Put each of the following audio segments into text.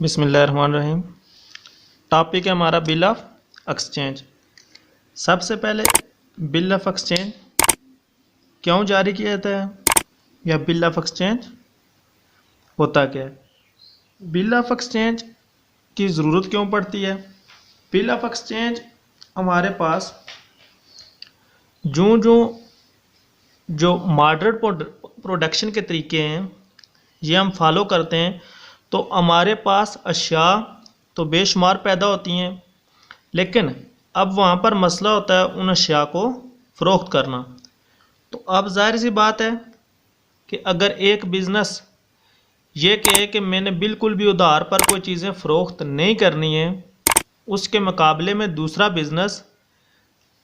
बिस्मिल्लाहिर्रहमानिर्रहीम। टॉपिक है हमारा बिल ऑफ एक्सचेंज। सबसे पहले बिल ऑफ एक्सचेंज क्यों जारी किया जाता है या बिल ऑफ एक्सचेंज होता क्या है, बिल ऑफ एक्सचेंज की ज़रूरत क्यों पड़ती है। बिल ऑफ एक्सचेंज हमारे पास जो मॉडरेट प्रोडक्शन के तरीके हैं ये हम फॉलो करते हैं तो हमारे पास अशिया तो बेशुमार पैदा होती हैं, लेकिन अब वहाँ पर मसला होता है उन अशिया को फ़रोख्त करना। तो अब जाहिर सी बात है कि अगर एक बिज़नेस ये कहे कि मैंने बिल्कुल भी उधार पर कोई चीज़ें फ़रोख्त नहीं करनी है, उसके मुकाबले में दूसरा बिज़नेस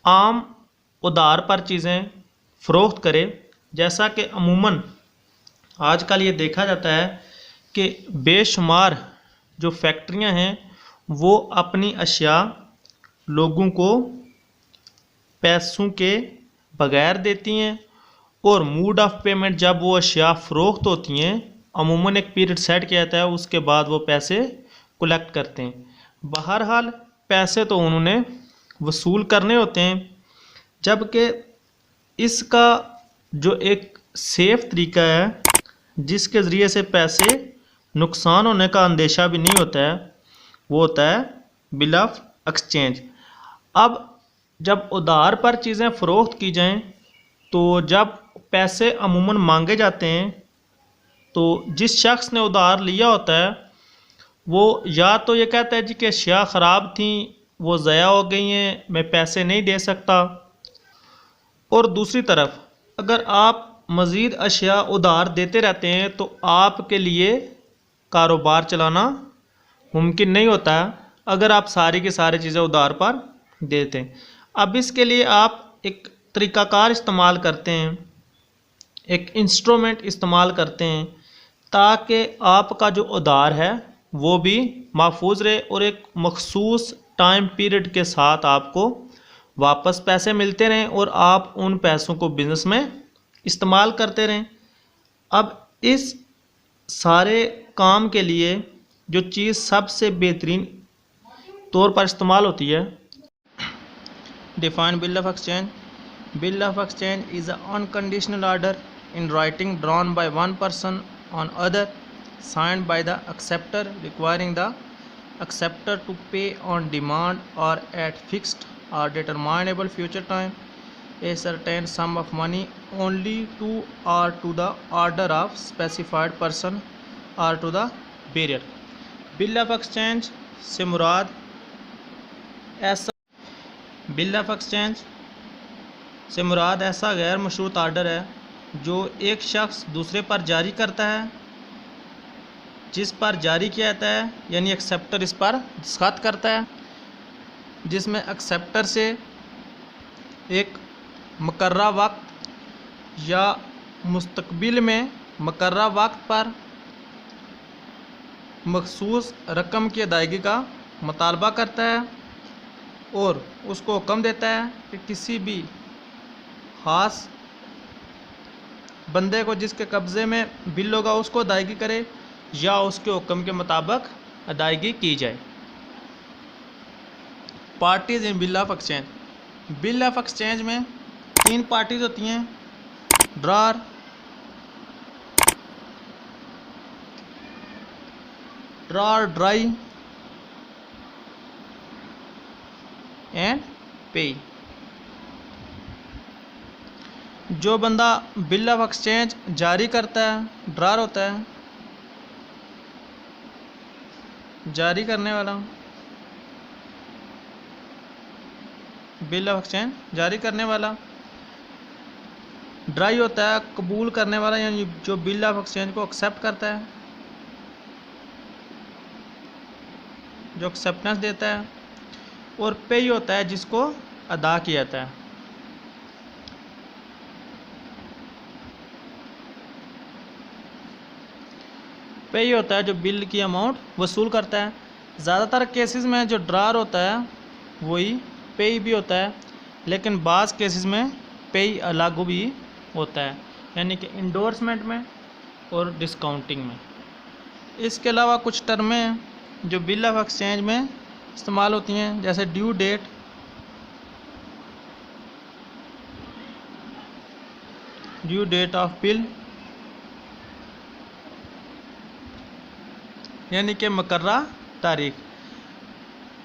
आम उधार पर चीज़ें फ़रोख्त करे, जैसा कि अमूमन आजकल ये देखा जाता है कि बेशुमार जो फैक्ट्रियां हैं वो अपनी अशिया लोगों को पैसों के बगैर देती हैं और मूड ऑफ पेमेंट जब वो अशिया फ़रोख्त होती हैं अमूमन एक पीरियड सेट किया जाता है, उसके बाद वो पैसे कलेक्ट करते हैं। बहरहाल पैसे तो उन्होंने वसूल करने होते हैं, जबकि इसका जो एक सेफ़ तरीका है जिसके ज़रिए से पैसे नुकसान होने का अंदेशा भी नहीं होता है, वो होता है बिल ऑफ एक्सचेंज। अब जब उधार पर चीज़ें फ़रोख्त की जाएं तो जब पैसे अमूमन मांगे जाते हैं तो जिस शख्स ने उधार लिया होता है वो या तो ये कहता है जी कि अशिया ख़राब थी, वो ज़ाया हो गई हैं, मैं पैसे नहीं दे सकता, और दूसरी तरफ अगर आप मज़ीद अशिया उधार देते रहते हैं तो आपके लिए कारोबार चलाना मुमकिन नहीं होता है अगर आप सारी की सारी चीज़ें उधार पर देते हैं। अब इसके लिए आप एक तरीक़ाकार इस्तेमाल करते हैं, एक इंस्ट्रूमेंट इस्तेमाल करते हैं ताकि आपका जो उधार है वो भी महफूज रहे और एक मखसूस टाइम पीरियड के साथ आपको वापस पैसे मिलते रहें और आप उन पैसों को बिज़नेस में इस्तेमाल करते रहें। अब इस सारे काम के लिए जो चीज़ सबसे बेहतरीन तौर पर इस्तेमाल होती है, define bill of exchange. Bill of exchange is a unconditional order in writing drawn by one person on other, signed by the acceptor, requiring the acceptor to pay on demand और at fixed or determinable future time a certain sum of money only to or to the order of specified person or to the bearer। Bill of exchange से मुराद ऐसा गैर मशरूत order है जो एक शख्स दूसरे पर जारी करता है, जिस पर जारी किया जाता है यानी एक्सेप्टर इस पर दस्तखत करता है, जिसमें एक्सेप्टर से एक मुकर्रा वक्त या मुस्तकबिल में मुकर्रा वक्त पर मखसूस रकम की अदायगी का मुतालबा करता है और उसको हुक्म देता है कि किसी भी ख़ास बंदे को जिसके कब्ज़े में बिल होगा उसको अदायगी करे या उसके हुक्म के मुताबिक अदायगी की जाए। Parties in bill of exchange. Bill of exchange में 3 पार्टीज़ होती हैं, ड्रॉर, ड्राई एंड पे। जो बंदा बिल ऑफ एक्सचेंज जारी करता है ड्रॉर होता है, जारी करने वाला। बिल ऑफ एक्सचेंज जारी करने वाला। ड्राई होता है कबूल करने वाला, यानी जो बिल ऑफ एक्सचेंज को एक्सेप्ट करता है, जो एक्सेप्टेंस देता है। और पे होता है जिसको अदा किया जाता है। पे होता है जो बिल की अमाउंट वसूल करता है। ज़्यादातर केसेस में जो ड्रार होता है वही पे भी होता है, लेकिन बाज़ केसेस में पे अलग भी होता है, यानी कि इंडोर्समेंट में और डिस्काउंटिंग में। इसके अलावा कुछ टर्में हैं जो बिल ऑफ एक्सचेंज में इस्तेमाल होती हैं, जैसे due date, due date of bill, यानी कि मुकर्रा तारीख।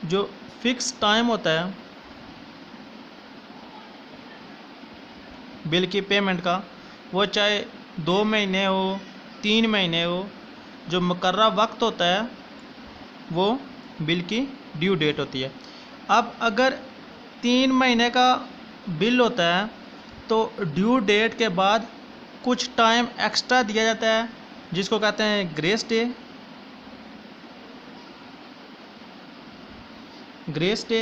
जो फिक्स टाइम होता है बिल की पेमेंट का, वो चाहे 2 महीने हो 3 महीने हो, जो मुकर्रा वक्त होता है वो बिल की ड्यू डेट होती है। अब अगर 3 महीने का बिल होता है तो ड्यू डेट के बाद कुछ टाइम एक्स्ट्रा दिया जाता है, जिसको कहते हैं grace day. Grace day,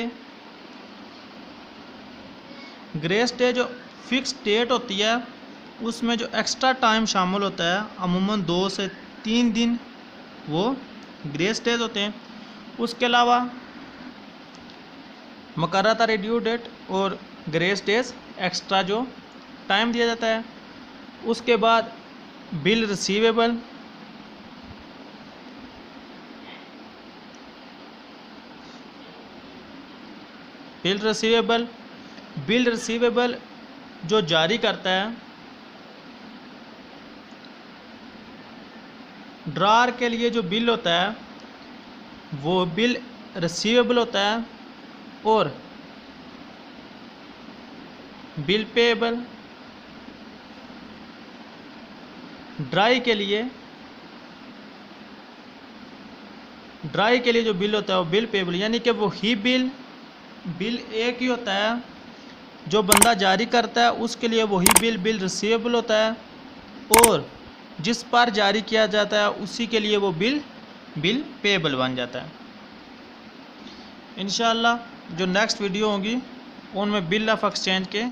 grace day जो फिक्स डेट होती है उसमें जो एक्स्ट्रा टाइम शामिल होता है, अमूमन 2 से 3 दिन, वो ग्रेस डेज होते हैं। उसके अलावा मुकर्रर तारीख ड्यू डेट और ग्रेस डेज एक्स्ट्रा जो टाइम दिया जाता है। उसके बाद bill receivable, bill receivable, bill receivable जो जारी करता है, ड्रार के लिए जो बिल होता है वो बिल रिसीवेबल होता है, और बिल पेएबल ड्राई के लिए, ड्राई के लिए जो बिल होता है वो बिल पेएबल, यानी कि वो ही बिल एक ही होता है, जो बंदा जारी करता है उसके लिए वही बिल रिसीवेबल होता है, और जिस पर जारी किया जाता है उसी के लिए वो बिल पेएबल बन जाता है। इंशाअल्लाह जो नेक्स्ट वीडियो होगी उनमें बिल ऑफ एक्सचेंज के